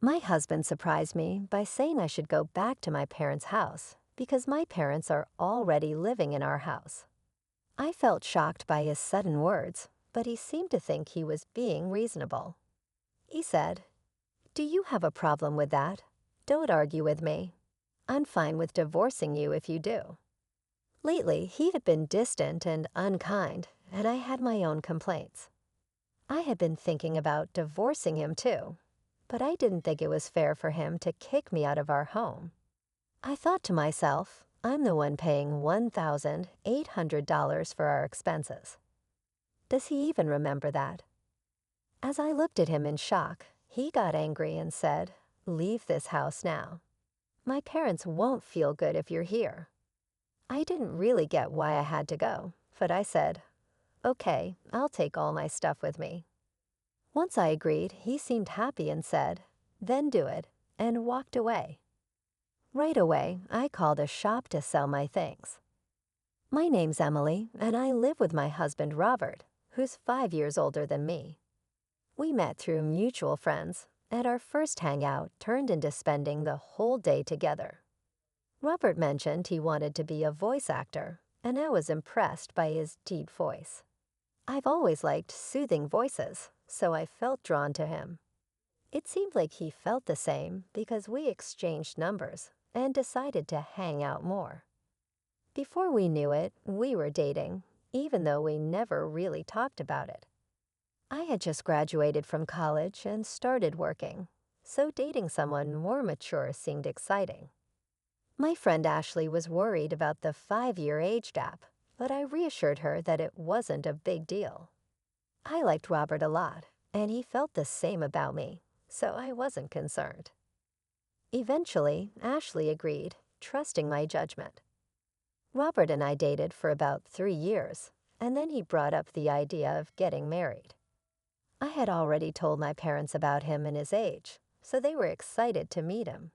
My husband surprised me by saying I should go back to my parents' house because my parents are already living in our house. I felt shocked by his sudden words, but he seemed to think he was being reasonable. He said, "Do you have a problem with that? Don't argue with me. I'm fine with divorcing you if you do." Lately, he had been distant and unkind, and I had my own complaints. I had been thinking about divorcing him too, but I didn't think it was fair for him to kick me out of our home. I thought to myself, I'm the one paying $1,800 for our expenses. Does he even remember that? As I looked at him in shock, he got angry and said, "Leave this house now. My parents won't feel good if you're here." I didn't really get why I had to go, but I said, "Okay, I'll take all my stuff with me." Once I agreed, he seemed happy and said, "Then do it," and walked away. Right away, I called a shop to sell my things. My name's Emily, and I live with my husband Robert, who's 5 years older than me. We met through mutual friends, and our first hangout turned into spending the whole day together. Robert mentioned he wanted to be a voice actor, and I was impressed by his deep voice. I've always liked soothing voices, so I felt drawn to him. It seemed like he felt the same because we exchanged numbers and decided to hang out more. Before we knew it, we were dating, even though we never really talked about it. I had just graduated from college and started working, so dating someone more mature seemed exciting. My friend Ashley was worried about the 5-year age gap, but I reassured her that it wasn't a big deal. I liked Robert a lot, and he felt the same about me, so I wasn't concerned. Eventually, Ashley agreed, trusting my judgment. Robert and I dated for about 3 years, and then he brought up the idea of getting married. I had already told my parents about him and his age, so they were excited to meet him.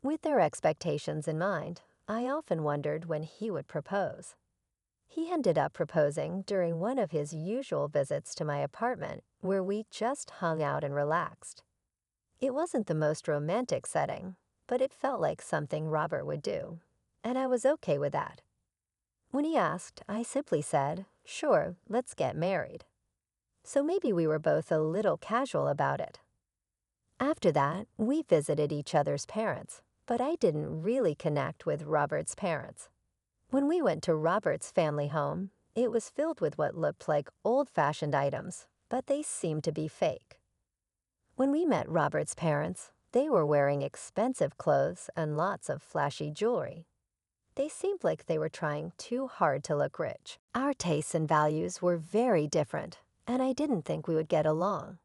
With their expectations in mind, I often wondered when he would propose. He ended up proposing during one of his usual visits to my apartment, where we just hung out and relaxed. It wasn't the most romantic setting, but it felt like something Robert would do, and I was okay with that. When he asked, I simply said, "Sure, let's get married." So maybe we were both a little casual about it. After that, we visited each other's parents, but I didn't really connect with Robert's parents. When we went to Robert's family home, it was filled with what looked like old-fashioned items, but they seemed to be fake. When we met Robert's parents, they were wearing expensive clothes and lots of flashy jewelry. They seemed like they were trying too hard to look rich. Our tastes and values were very different, and I didn't think we would get along.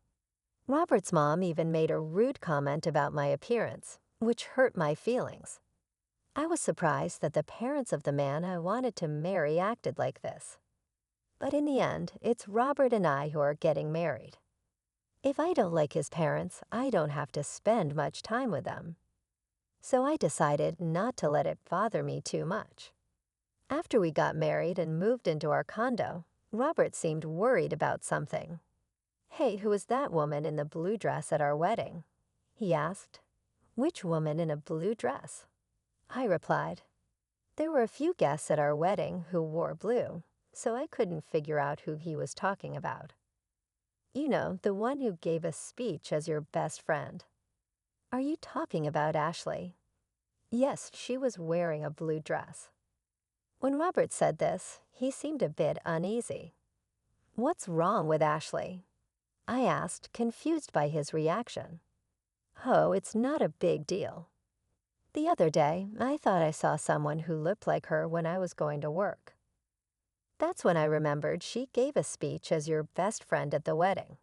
Robert's mom even made a rude comment about my appearance, which hurt my feelings. I was surprised that the parents of the man I wanted to marry acted like this. But in the end, it's Robert and I who are getting married. If I don't like his parents, I don't have to spend much time with them. So I decided not to let it bother me too much. After we got married and moved into our condo, Robert seemed worried about something. "Hey, who was that woman in the blue dress at our wedding?" he asked. "Which woman in a blue dress?" I replied. There were a few guests at our wedding who wore blue, so I couldn't figure out who he was talking about. "You know, the one who gave a speech as your best friend." "Are you talking about Ashley?" "Yes, she was wearing a blue dress." When Robert said this, he seemed a bit uneasy. "What's wrong with Ashley?" I asked, confused by his reaction. "Oh, it's not a big deal. The other day, I thought I saw someone who looked like her when I was going to work." That's when I remembered she gave a speech as your best friend at the wedding.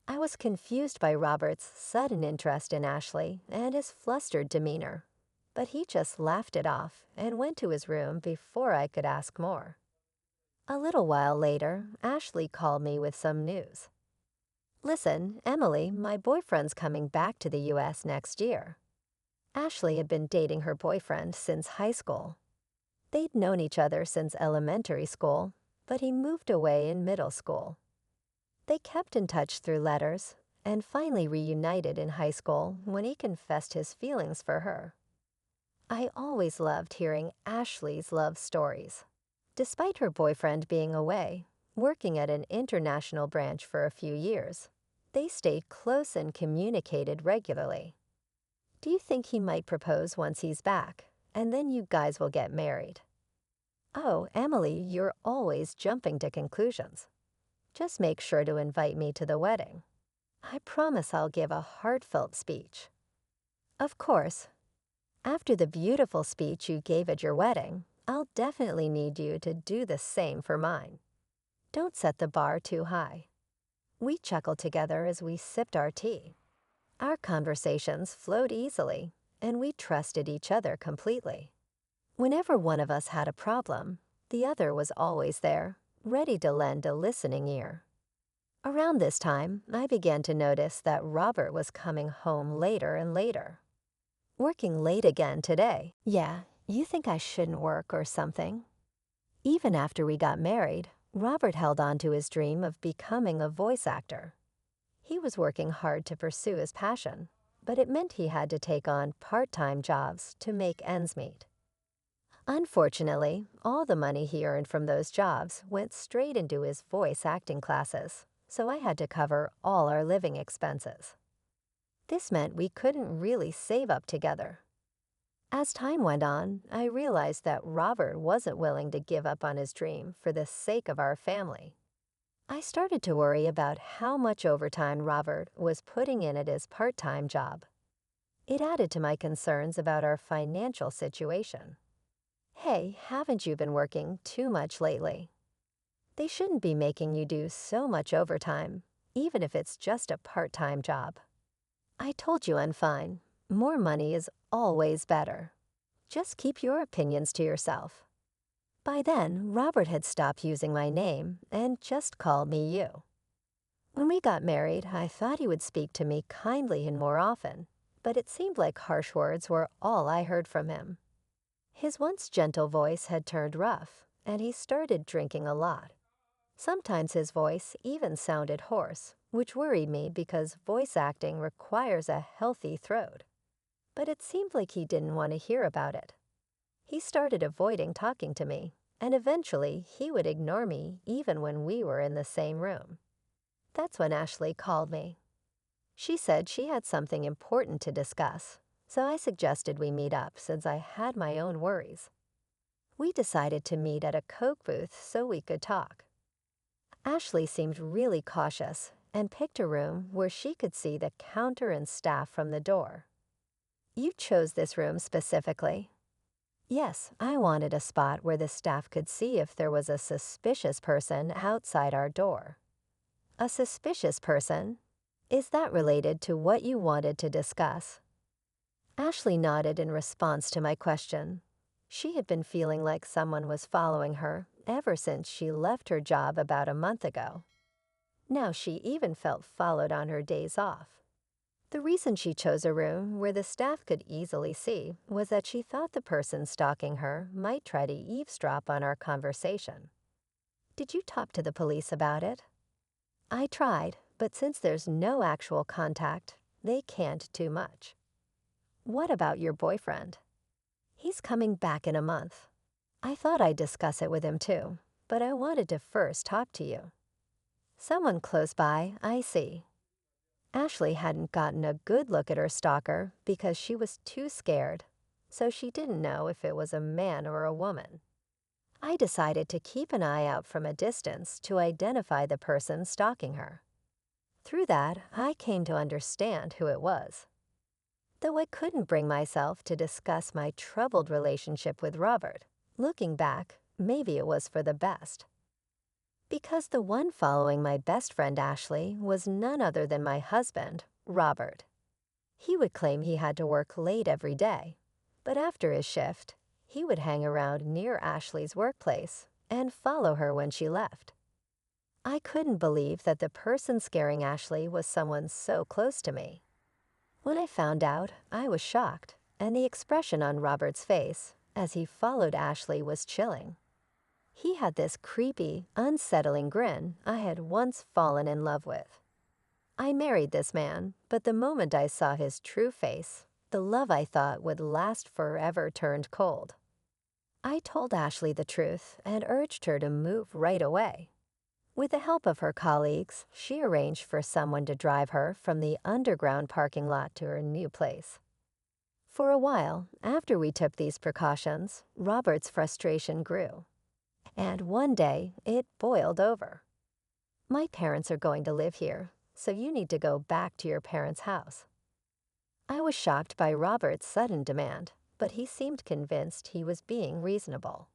I was confused by Robert's sudden interest in Ashley and his flustered demeanor, but he just laughed it off and went to his room before I could ask more. A little while later, Ashley called me with some news. "Listen, Emily, my boyfriend's coming back to the U.S. next year." Ashley had been dating her boyfriend since high school. They'd known each other since elementary school, but he moved away in middle school. They kept in touch through letters, and finally reunited in high school when he confessed his feelings for her. I always loved hearing Ashley's love stories. Despite her boyfriend being away, working at an international branch for a few years, they stayed close and communicated regularly. Do you think he might propose once he's back, and then you guys will get married? Oh, Emily, you're always jumping to conclusions. Just make sure to invite me to the wedding. I promise I'll give a heartfelt speech. Of course. After the beautiful speech you gave at your wedding, I'll definitely need you to do the same for mine. Don't set the bar too high. We chuckled together as we sipped our tea. Our conversations flowed easily, and we trusted each other completely. Whenever one of us had a problem, the other was always there, ready to lend a listening ear. Around this time, I began to notice that Robert was coming home later and later. Working late again today. Yeah, you think I shouldn't work or something? Even after we got married, Robert held on to his dream of becoming a voice actor. He was working hard to pursue his passion, but it meant he had to take on part-time jobs to make ends meet. Unfortunately, all the money he earned from those jobs went straight into his voice acting classes, so I had to cover all our living expenses. This meant we couldn't really save up together. As time went on, I realized that Robert wasn't willing to give up on his dream for the sake of our family. I started to worry about how much overtime Robert was putting in at his part-time job. It added to my concerns about our financial situation. Hey, haven't you been working too much lately? They shouldn't be making you do so much overtime, even if it's just a part-time job. I told you I'm fine. More money is always better. Just keep your opinions to yourself. By then, Robert had stopped using my name and just called me you. When we got married, I thought he would speak to me kindly and more often, but it seemed like harsh words were all I heard from him. His once gentle voice had turned rough, and he started drinking a lot. Sometimes his voice even sounded hoarse, which worried me because voice acting requires a healthy throat. But it seemed like he didn't want to hear about it. He started avoiding talking to me, and eventually he would ignore me even when we were in the same room. That's when Ashley called me. She said she had something important to discuss, so I suggested we meet up since I had my own worries. We decided to meet at a Coke booth so we could talk. Ashley seemed really cautious and picked a room where she could see the counter and staff from the door. You chose this room specifically? Yes, I wanted a spot where the staff could see if there was a suspicious person outside our door. A suspicious person? Is that related to what you wanted to discuss? Ashley nodded in response to my question. She had been feeling like someone was following her ever since she left her job about a month ago. Now she even felt followed on her days off. The reason she chose a room where the staff could easily see was that she thought the person stalking her might try to eavesdrop on our conversation. Did you talk to the police about it? I tried, but since there's no actual contact, they can't do much. What about your boyfriend? He's coming back in a month. I thought I'd discuss it with him too, but I wanted to first talk to you. Someone close by, I see. Ashley hadn't gotten a good look at her stalker because she was too scared, so she didn't know if it was a man or a woman. I decided to keep an eye out from a distance to identify the person stalking her. Through that, I came to understand who it was. Though I couldn't bring myself to discuss my troubled relationship with Robert, looking back, maybe it was for the best. Because the one following my best friend Ashley was none other than my husband, Robert. He would claim he had to work late every day, but after his shift, he would hang around near Ashley's workplace and follow her when she left. I couldn't believe that the person scaring Ashley was someone so close to me. When I found out, I was shocked, and the expression on Robert's face as he followed Ashley was chilling. He had this creepy, unsettling grin I had once fallen in love with. I married this man, but the moment I saw his true face, the love I thought would last forever turned cold. I told Ashley the truth and urged her to move right away. With the help of her colleagues, she arranged for someone to drive her from the underground parking lot to her new place. For a while, after we took these precautions, Robert's frustration grew. And one day, it boiled over. "My parents are going to live here, so you need to go back to your parents' house." I was shocked by Robert's sudden demand, but he seemed convinced he was being reasonable.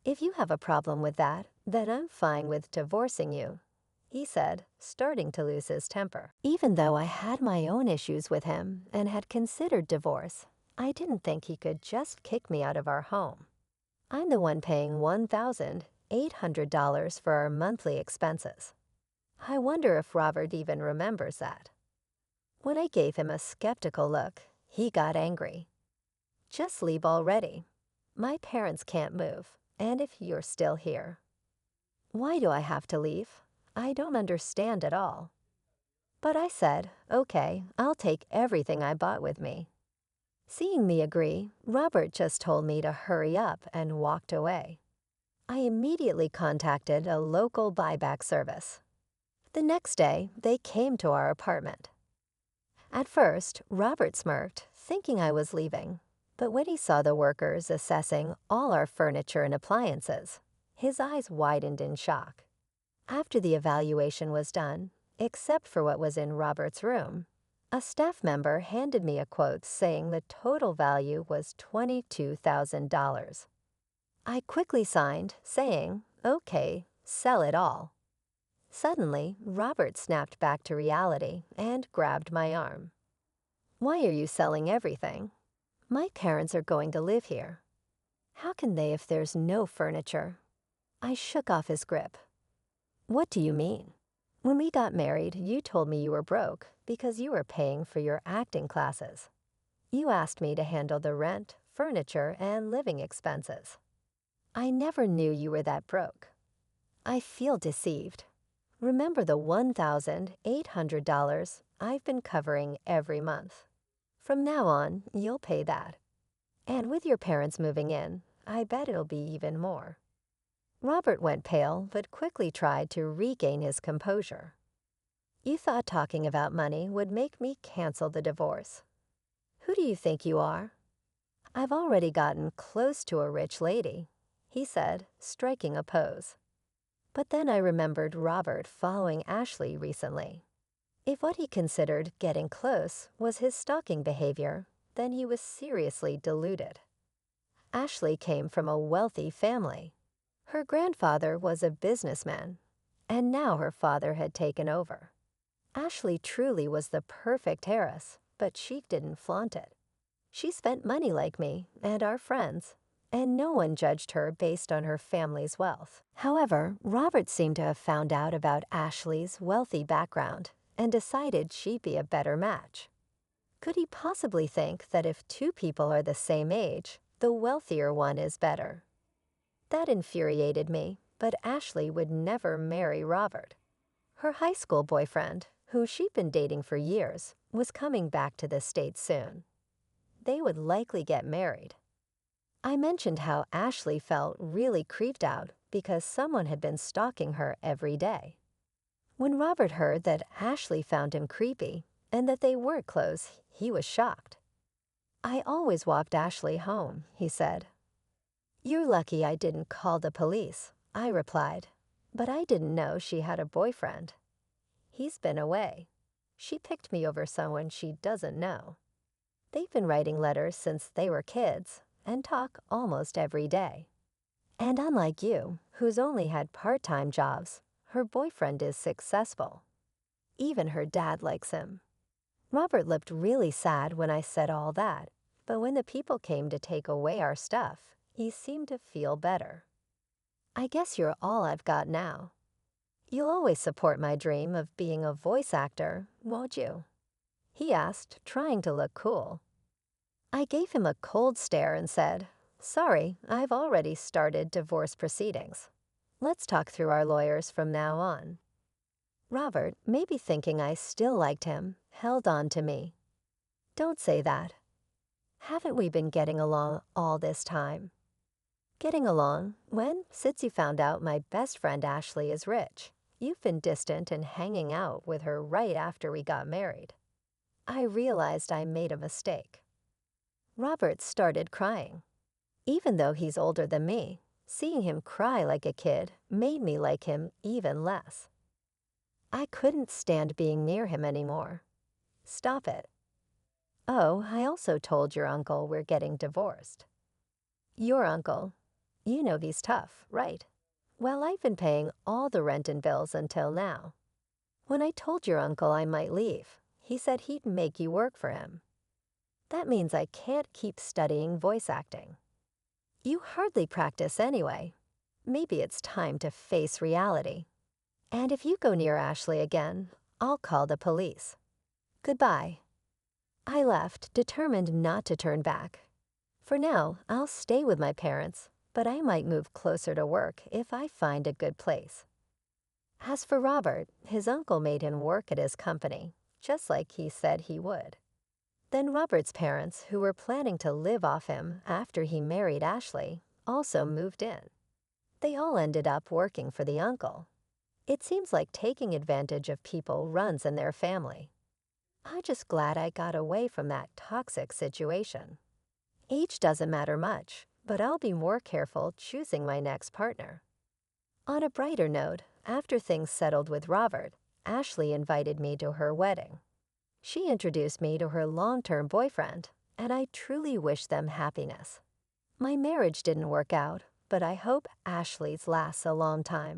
"If you have a problem with that, then I'm fine with divorcing you," he said, starting to lose his temper. Even though I had my own issues with him and had considered divorce, I didn't think he could just kick me out of our home. I'm the one paying $1,800 for our monthly expenses. I wonder if Robert even remembers that. When I gave him a skeptical look, he got angry. "Just leave already. My parents can't move, and if you're still here." "Why do I have to leave? I don't understand at all." But I said, "Okay, I'll take everything I bought with me." Seeing me agree, Robert just told me to hurry up and walked away. I immediately contacted a local buyback service. The next day, they came to our apartment. At first, Robert smirked, thinking I was leaving. But when he saw the workers assessing all our furniture and appliances, his eyes widened in shock. After the evaluation was done, except for what was in Robert's room, a staff member handed me a quote saying the total value was $22,000. I quickly signed, saying, "Okay, sell it all." Suddenly, Robert snapped back to reality and grabbed my arm. "Why are you selling everything? My parents are going to live here. How can they if there's no furniture?" I shook off his grip. "What do you mean? When we got married, you told me you were broke because you were paying for your acting classes. You asked me to handle the rent, furniture, and living expenses. I never knew you were that broke." I feel deceived. Remember the $1,800 I've been covering every month. From now on, you'll pay that. And with your parents moving in, I bet it'll be even more. Robert went pale, but quickly tried to regain his composure. "You thought talking about money would make me cancel the divorce. Who do you think you are? I've already gotten close to a rich lady," he said, striking a pose. But then I remembered Robert following Ashley recently. If what he considered getting close was his stalking behavior, then he was seriously deluded. Ashley came from a wealthy family. Her grandfather was a businessman, and now her father had taken over. Ashley truly was the perfect heiress, but she didn't flaunt it. She spent money like me and our friends, and no one judged her based on her family's wealth. However, Robert seemed to have found out about Ashley's wealthy background and decided she'd be a better match. Could he possibly think that if two people are the same age, the wealthier one is better? That infuriated me, but Ashley would never marry Robert. Her high school boyfriend, who she'd been dating for years, was coming back to the States soon. They would likely get married. I mentioned how Ashley felt really creeped out because someone had been stalking her every day. When Robert heard that Ashley found him creepy and that they weren't close, he was shocked. "I always walked Ashley home," he said. "You're lucky I didn't call the police," I replied, "but I didn't know she had a boyfriend. He's been away. She picked me over someone she doesn't know. They've been writing letters since they were kids and talk almost every day. And unlike you, who's only had part-time jobs, her boyfriend is successful. Even her dad likes him." Robert looked really sad when I said all that, but when the people came to take away our stuff, he seemed to feel better. "I guess you're all I've got now. You'll always support my dream of being a voice actor, won't you?" he asked, trying to look cool. I gave him a cold stare and said, "Sorry, I've already started divorce proceedings. Let's talk through our lawyers from now on." Robert, maybe thinking I still liked him, held on to me. Don't say that. Haven't we been getting along all this time? Getting along? When? Since you found out my best friend Ashley is rich. You've been distant and hanging out with her right after we got married. I realized I made a mistake. Robert started crying. Even though he's older than me, seeing him cry like a kid made me like him even less. I couldn't stand being near him anymore. Stop it. Oh, I also told your uncle we're getting divorced. Your uncle. You know he's tough, right? Well, I've been paying all the rent and bills until now. When I told your uncle I might leave, he said he'd make you work for him. That means I can't keep studying voice acting. You hardly practice anyway. Maybe it's time to face reality. And if you go near Ashley again, I'll call the police. Goodbye. I left, determined not to turn back. For now, I'll stay with my parents, but I might move closer to work if I find a good place. As for Robert, his uncle made him work at his company, just like he said he would. Then Robert's parents, who were planning to live off him after he married Ashley, also moved in. They all ended up working for the uncle. It seems like taking advantage of people runs in their family. I'm just glad I got away from that toxic situation. Age doesn't matter much, but I'll be more careful choosing my next partner. On a brighter note, after things settled with Robert, Ashley invited me to her wedding. She introduced me to her long-term boyfriend, and I truly wish them happiness. My marriage didn't work out, but I hope Ashley's lasts a long time.